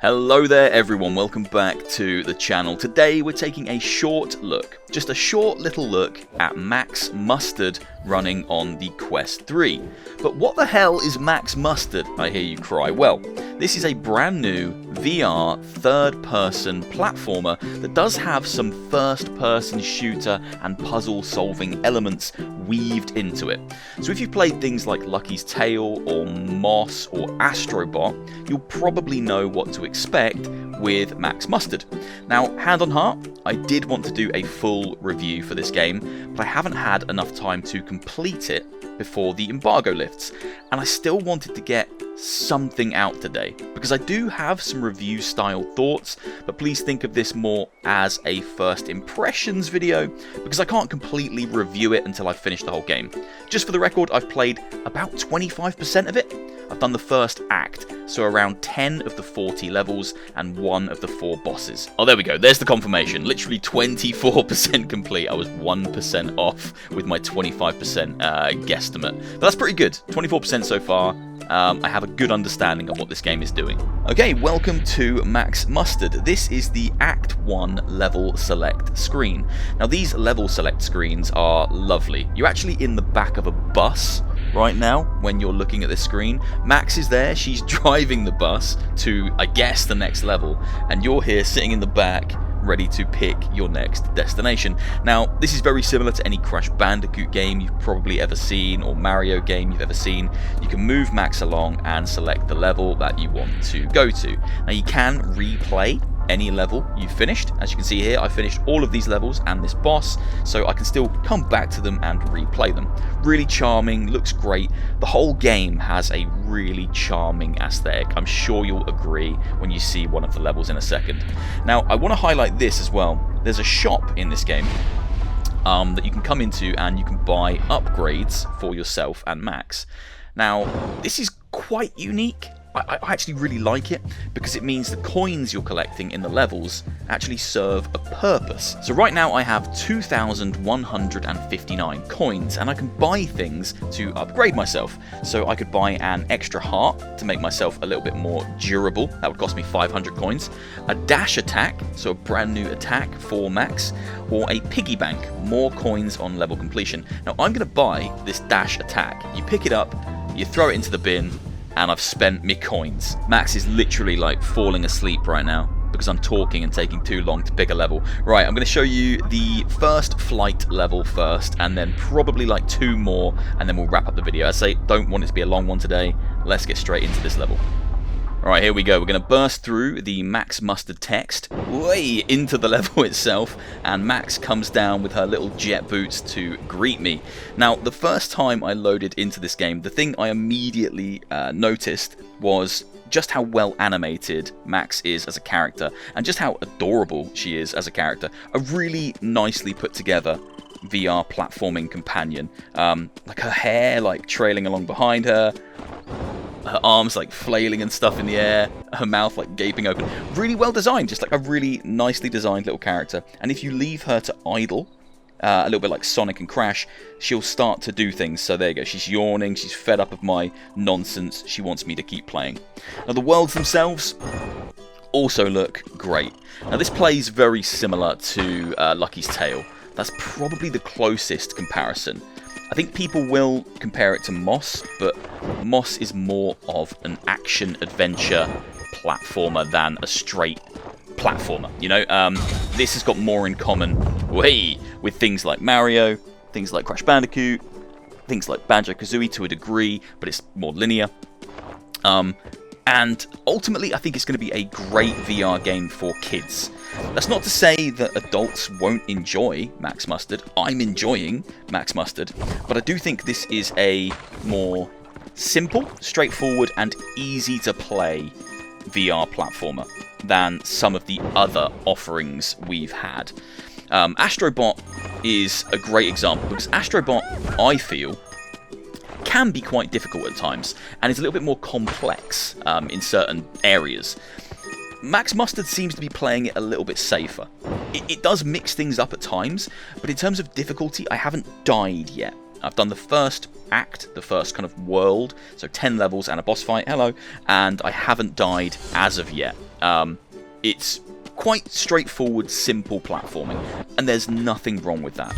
Hello there everyone, welcome back to the channel. Today we're taking a short look, just a short little look at Max Mustard running on the Quest 3. But what the hell is Max Mustard, I hear you cry? Well, this is a brand new VR third-person platformer that does have some first-person shooter and puzzle-solving elements weaved into it. So if you've played things like Lucky's Tale or Moss or Astro Bot, you'll probably know what to expect with Max Mustard. Now, hand on heart, I did want to do a full review for this game, but I haven't had enough time to complete it before the embargo lifts, and I still wanted to get something out today, because I do have some review style thoughts, but please think of this more as a first impressions video, because I can't completely review it until I've finished the whole game. Just for the record, I've played about 25% of it. I've done the first act, so around 10 of the 40 levels and 1 of the 4 bosses. Oh, there we go, there's the confirmation. Literally 24% complete. I was 1% off with my 25% guesstimate. But that's pretty good, 24% so far. I have a good understanding of what this game is doing. Okay, welcome to Max Mustard. This is the Act 1 level select screen. Now these level select screens are lovely. You're actually in the back of a bus right now when you're looking at this screen. Max is there, she's driving the bus to, I guess, the next level, and you're here sitting in the back ready to pick your next destination. Now, this is very similar to any Crash Bandicoot game you've probably ever seen, or Mario game you've ever seen. You can move Max along and select the level that you want to go to. Now, you can replay any level you finished. As you can see here, I finished all of these levels and this boss, so I can still come back to them and replay them. Really charming, looks great. The whole game has a really charming aesthetic. I'm sure you'll agree when you see one of the levels in a second. Now, I want to highlight this as well. There's a shop in this game that you can come into and you can buy upgrades for yourself and Max. Now, this is quite unique. I actually really like it, because it means the coins you're collecting in the levels actually serve a purpose. So right now I have 2,159 coins, and I can buy things to upgrade myself. So I could buy an extra heart to make myself a little bit more durable. That would cost me 500 coins. A dash attack, so a brand new attack for Max, or a piggy bank, more coins on level completion. Now I'm going to buy this dash attack. You pick it up, you throw it into the bin, and I've spent me coins. Max is literally like falling asleep right now because I'm talking and taking too long to pick a level. Right, I'm going to show you the first flight level first, and then probably like 2 more, and then we'll wrap up the video. I say, don't want it to be a long one today. Let's get straight into this level. Alright, here we go. We're going to burst through the Max Mustard text way into the level itself, and Max comes down with her little jet boots to greet me. Now, the first time I loaded into this game, the thing I immediately noticed was just how well animated Max is as a character, and just how adorable she is as a character. A really nicely put together VR platforming companion. Like her hair like trailing along behind her, her arms like flailing and stuff in the air, her mouth like gaping open. Really well designed, just like a really nicely designed little character. And if you leave her to idle, a little bit like Sonic and Crash, she'll start to do things. So there you go, she's yawning, she's fed up of my nonsense, she wants me to keep playing. Now the worlds themselves also look great. Now this plays very similar to Lucky's Tale. That's probably the closest comparison. I think people will compare it to Moss, but Moss is more of an action-adventure platformer than a straight platformer, you know? This has got more in common with things like Mario, things like Crash Bandicoot, things like Banjo-Kazooie to a degree, but it's more linear. And ultimately, I think it's going to be a great VR game for kids. That's not to say that adults won't enjoy Max Mustard. I'm enjoying Max Mustard, but I do think this is a more simple, straightforward, and easy to play VR platformer than some of the other offerings we've had. Astro Bot is a great example, because Astro Bot, I feel, can be quite difficult at times, and is a little bit more complex in certain areas. Max Mustard seems to be playing it a little bit safer. It does mix things up at times, but in terms of difficulty, I haven't died yet. I've done the first act, the first kind of world, so 10 levels and a boss fight, hello, and I haven't died as of yet. It's quite straightforward, simple platforming, and there's nothing wrong with that.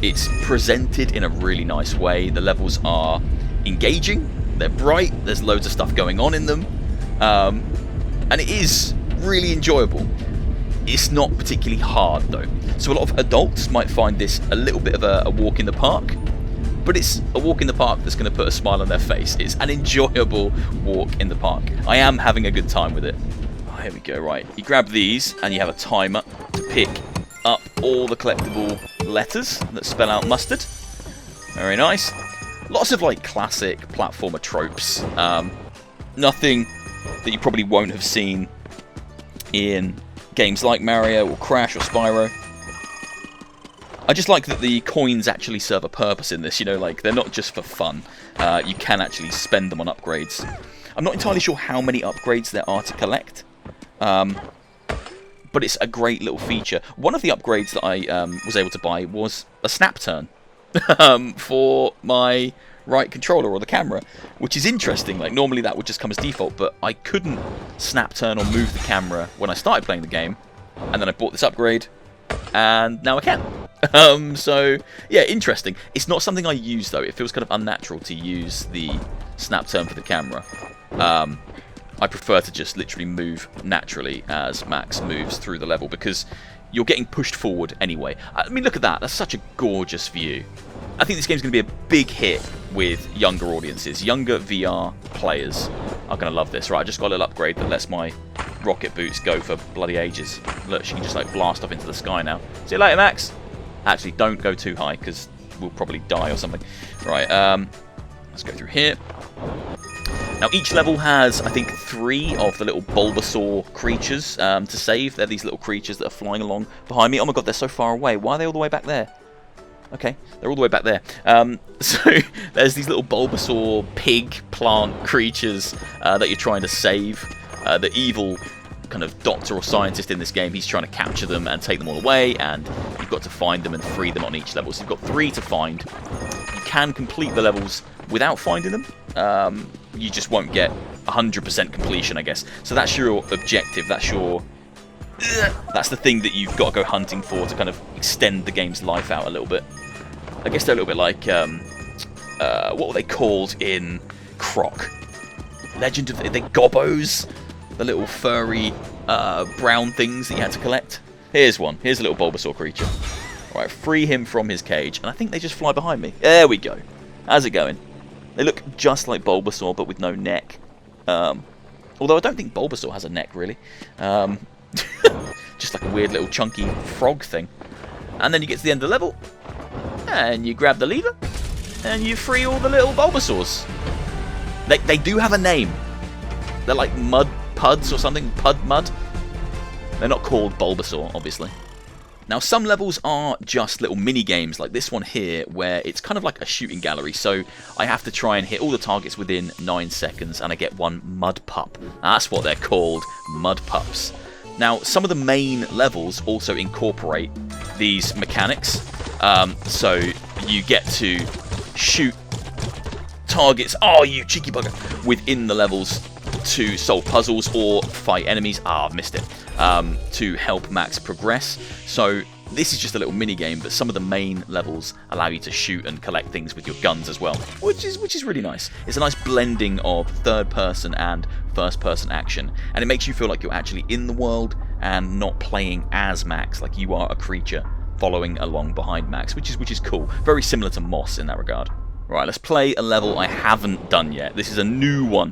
It's presented in a really nice way. The levels are engaging, they're bright, there's loads of stuff going on in them, and it is really enjoyable. It's not particularly hard though, so a lot of adults might find this a little bit of a walk in the park, but it's a walk in the park that's going to put a smile on their face. It's an enjoyable walk in the park. I am having a good time with it. Oh, here we go, right. You grab these and you have a timer to pick up all the collectible letters that spell out mustard. Very nice. Lots of like classic platformer tropes. Nothing that you probably won't have seen in games like Mario or Crash or Spyro. I just like that the coins actually serve a purpose in this, you know, like they're not just for fun. You can actually spend them on upgrades. I'm not entirely sure how many upgrades there are to collect, but it's a great little feature. One of the upgrades that I was able to buy was a snap turn for my right controller or the camera, which is interesting. Like normally that would just come as default, but I couldn't snap turn or move the camera when I started playing the game, and then I bought this upgrade, and now I can. So yeah, interesting. It's not something I use though. It feels kind of unnatural to use the snap turn for the camera. I prefer to just literally move naturally as Max moves through the level, because you're getting pushed forward anyway. I mean, look at that. That's such a gorgeous view. I think this game's going to be a big hit with younger audiences. Younger VR players are going to love this. Right, I just got a little upgrade that lets my rocket boots go for bloody ages. Look, she can just like blast off into the sky now. See you later, Max. Actually, don't go too high because we'll probably die or something. Right, let's go through here. Now, each level has, I think, 3 of the little Bulbasaur creatures to save. They're these little creatures that are flying along behind me. Oh my god, they're so far away. Why are they all the way back there? Okay, they're all the way back there. So there's these little Bulbasaur pig plant creatures that you're trying to save. The evil kind of doctor or scientist in this game, he's trying to capture them and take them all away, and you've got to find them and free them on each level. So you've got 3 to find. You can complete the levels without finding them. You just won't get 100% completion, I guess. So that's your objective. That's the thing that you've got to go hunting for to kind of extend the game's life out a little bit. I guess they're a little bit like what were they called in Croc? Legend of the Gobbos, the little furry brown things that you had to collect. Here's one. Here's a little Bulbasaur creature. All right, free him from his cage, and I think they just fly behind me. There we go. How's it going? They look just like Bulbasaur, but with no neck. Although I don't think Bulbasaur has a neck, really. Just like a weird little chunky frog thing. And then you get to the end of the level, and you grab the lever, and you free all the little Bulbasaurs. They do have a name. They're like Mud Puds or something. Pud Mud. They're not called Bulbasaur, obviously. Now, some levels are just little mini-games, like this one here, where it's kind of like a shooting gallery, so I have to try and hit all the targets within 9 seconds, and I get one Mud Pup. That's what they're called, Mud Pups. Now, some of the main levels also incorporate these mechanics, so you get to shoot targets, oh you cheeky bugger, within the levels to solve puzzles or fight enemies. Ah, I've missed it. To help Max progress. So this is just a little mini game, but some of the main levels allow you to shoot and collect things with your guns as well, which is really nice. It's a nice blending of third person and first person action, and it makes you feel like you're actually in the world and not playing as Max, like you are a creature following along behind Max, which is cool. Very similar to Moss in that regard. Right, let's play a level I haven't done yet. This is a new one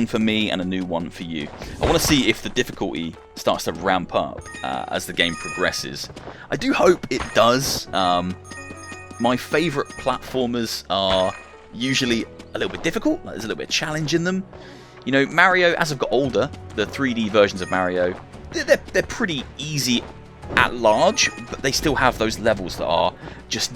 for me and a new one for you. I want to see if the difficulty starts to ramp up as the game progresses. I do hope it does. My favourite platformers are usually a little bit difficult. There's a little bit of challenge in them. You know, Mario, as I've got older, the 3D versions of Mario, they're pretty easy at large, but they still have those levels that are just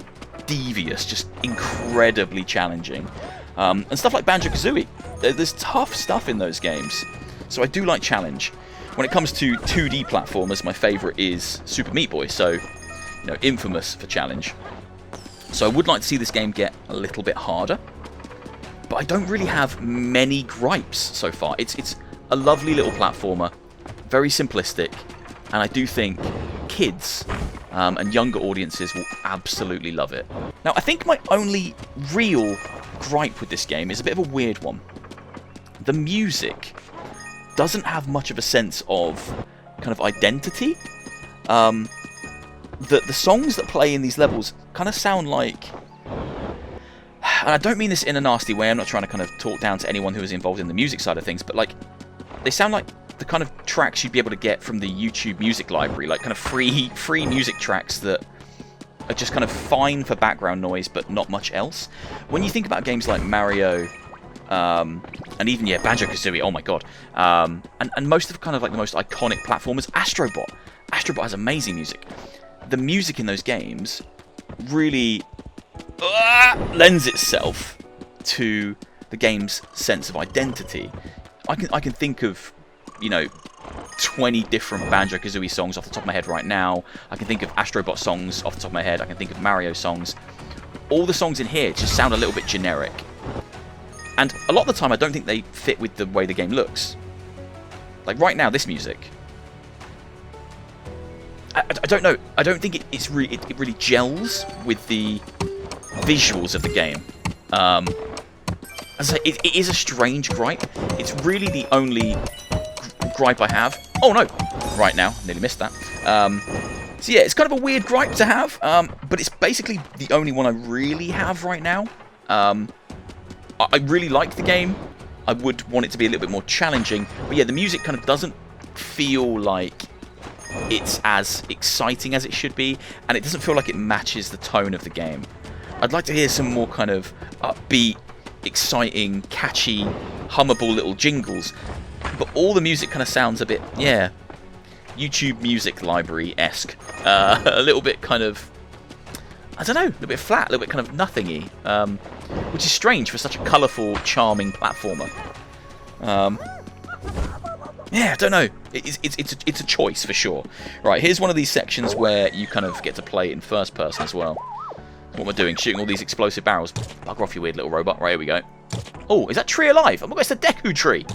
devious, just incredibly challenging. And stuff like Banjo-Kazooie, there's tough stuff in those games. So I do like challenge. When it comes to 2D platformers, my favourite is Super Meat Boy, so, you know, infamous for challenge. So I would like to see this game get a little bit harder, but I don't really have many gripes so far. It's a lovely little platformer. very simplistic, and I do think kids and younger audiences will absolutely love it. Now, I think my only real gripe with this game is a bit of a weird one. The music doesn't have much of a sense of kind of identity. The songs that play in these levels kind of sound like, and I don't mean this in a nasty way, I'm not trying to kind of talk down to anyone who is involved in the music side of things, but like, they sound like the kind of tracks you'd be able to get from the YouTube music library, like kind of free music tracks that are just kind of fine for background noise, but not much else. When you think about games like Mario, and even, yeah, Banjo-Kazooie, oh my god, and most of kind of like the most iconic platformers, Astro Bot has amazing music. The music in those games really lends itself to the game's sense of identity. I can think of, you know, 20 different Banjo-Kazooie songs off the top of my head right now. I can think of Astro Bot songs off the top of my head. I can think of Mario songs. All the songs in here just sound a little bit generic. And a lot of the time, I don't think they fit with the way the game looks. Like right now, this music. I don't know. I don't think it really gels with the visuals of the game. As I say, it is a strange gripe. It's really the only gripe I have. Oh no! Right now, nearly missed that. So yeah, it's kind of a weird gripe to have, but it's basically the only one I really have right now. I really like the game. I would want it to be a little bit more challenging, but yeah, the music kind of doesn't feel like it's as exciting as it should be, and it doesn't feel like it matches the tone of the game. I'd like to hear some more kind of upbeat, exciting, catchy, hummable little jingles, but all the music kind of sounds a bit, yeah, YouTube music library-esque. A little bit kind of, I don't know, a little bit flat, a little bit kind of nothingy, which is strange for such a colourful, charming platformer. Yeah, I don't know. It's a choice for sure. Right, here's one of these sections where you kind of get to play in first person as well. What we're doing, shooting all these explosive barrels. Bugger off, you weird little robot. Right, here we go. Oh, is that tree alive? Oh my god, it's a Deku tree.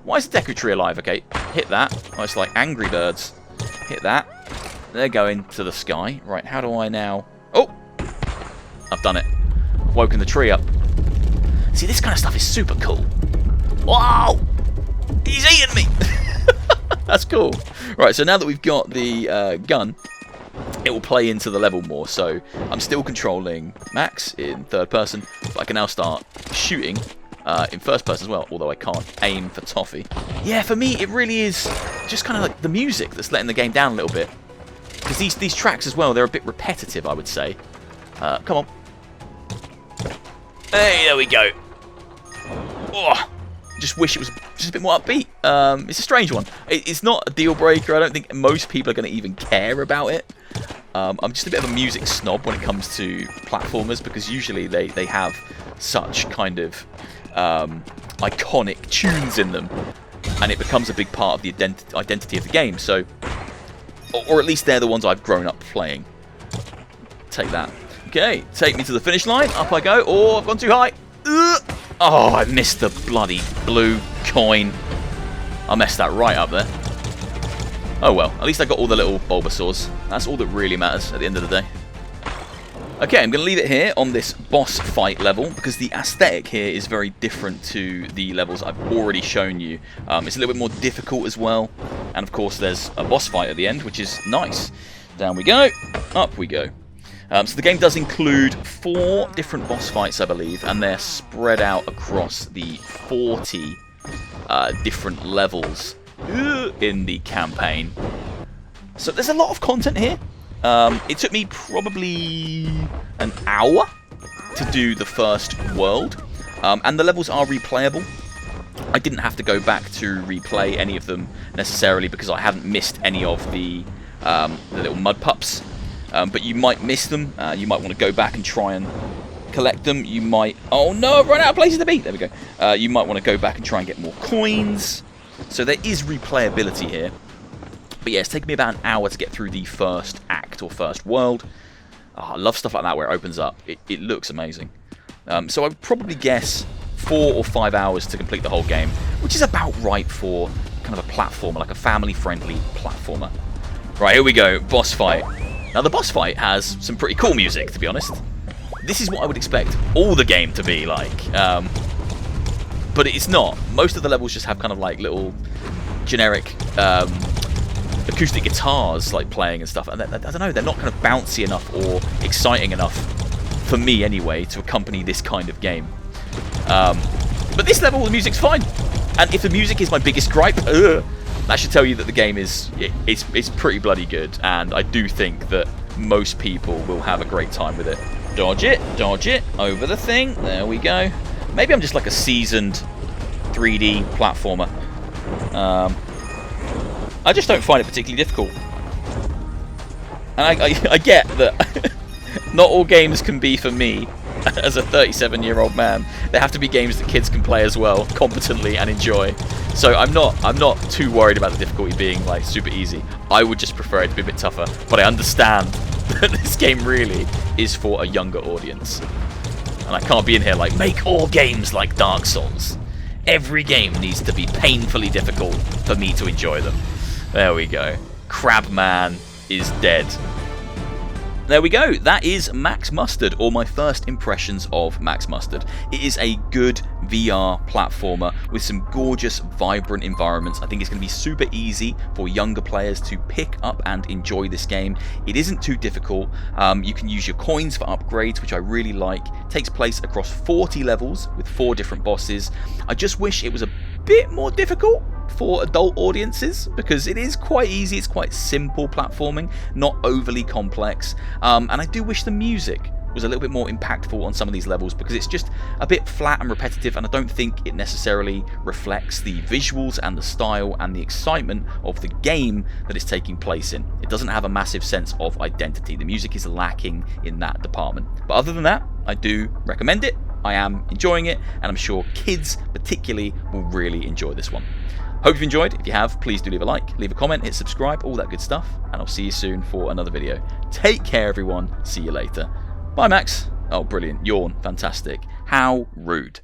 Why is the Deku tree alive? Okay, hit that. Oh, it's like Angry Birds. Hit that. They're going to the sky. Right, how do I now... Oh! I've done it. I've woken the tree up. See, this kind of stuff is super cool. Wow! He's eating me! That's cool. Right, so now that we've got the gun, it will play into the level more. So I'm still controlling Max in third person, but I can now start shooting in first person as well, although I can't aim for Toffee. Yeah, for me, it really is just kind of like the music that's letting the game down a little bit. Because these tracks as well, they're a bit repetitive, I would say. Come on. Hey, there we go. Oh, just wish it was just a bit more upbeat. It's a strange one. It's not a deal breaker. I don't think most people are going to even care about it. I'm just a bit of a music snob when it comes to platformers, because usually they have such kind of iconic tunes in them, and it becomes a big part of the identity of the game. So, or at least they're the ones I've grown up playing. Take that. Okay, take me to the finish line. Up I go. Oh, I've gone too high. Oh, I missed the bloody blue coin. I messed that right up there. Oh well, at least I got all the little Bulbasaurs. That's all that really matters at the end of the day. Okay, I'm going to leave it here on this boss fight level, because the aesthetic here is very different to the levels I've already shown you. It's a little bit more difficult as well, and of course there's a boss fight at the end, which is nice. Down we go, up we go. So the game does include 4 different boss fights, I believe, and they're spread out across the 40 different levels in the campaign. So there's a lot of content here. It took me probably an hour to do the first world, and the levels are replayable. I didn't have to go back to replay any of them necessarily, because I haven't missed any of the little mud pups. But you might miss them. You might want to go back and try and collect them. You might... Oh no, I've run out of places to be! There we go. You might want to go back and try and get more coins. So there is replayability here. But yeah, it's taken me about an hour to get through the first act or first world. Oh, I love stuff like that where it opens up. It looks amazing. So I would probably guess 4 or 5 hours to complete the whole game, which is about right for kind of a platformer, like a family-friendly platformer. Right, here we go, boss fight. Now, the boss fight has some pretty cool music, to be honest. This is what I would expect all the game to be like. But it's not. Most of the levels just have kind of like little generic acoustic guitars like playing and stuff. And I don't know, they're not kind of bouncy enough or exciting enough, for me anyway, to accompany this kind of game. But this level, the music's fine. And if the music is my biggest gripe, that should tell you that the game is it's pretty bloody good. And I do think that most people will have a great time with it. Dodge it, over the thing. There we go. Maybe I'm just like a seasoned 3D platformer. I just don't find it particularly difficult. And I get that not all games can be for me as a 37-year-old man. There have to be games that kids can play as well, competently and enjoy. So I'm not too worried about the difficulty being like super easy. I would just prefer it to be a bit tougher. But I understand that this game really is for a younger audience. And I can't be in here like, make all games like Dark Souls. Every game needs to be painfully difficult for me to enjoy them. There we go. Crabman is dead. There we go. That is Max Mustard, or my first impressions of Max Mustard. It is a good VR platformer with some gorgeous, vibrant environments. I think it's going to be super easy for younger players to pick up and enjoy this game. It isn't too difficult. You can use your coins for upgrades, which I really like. It takes place across 40 levels with 4 different bosses. I just wish it was a bit more difficult for adult audiences, because it is quite easy. It's quite simple platforming, not overly complex. And I do wish the music was a little bit more impactful on some of these levels, because it's just a bit flat and repetitive, and I don't think it necessarily reflects the visuals and the style and the excitement of the game that it's taking place in. It doesn't have a massive sense of identity. The music is lacking in that department. But other than that, I do recommend it. I am enjoying it, and I'm sure kids particularly will really enjoy this one. Hope you've enjoyed. If you have, please do leave a like, leave a comment, hit subscribe, all that good stuff, and I'll see you soon for another video. Take care, everyone. See you later. Bye, Max. Oh, brilliant. Yawn. Fantastic. How rude.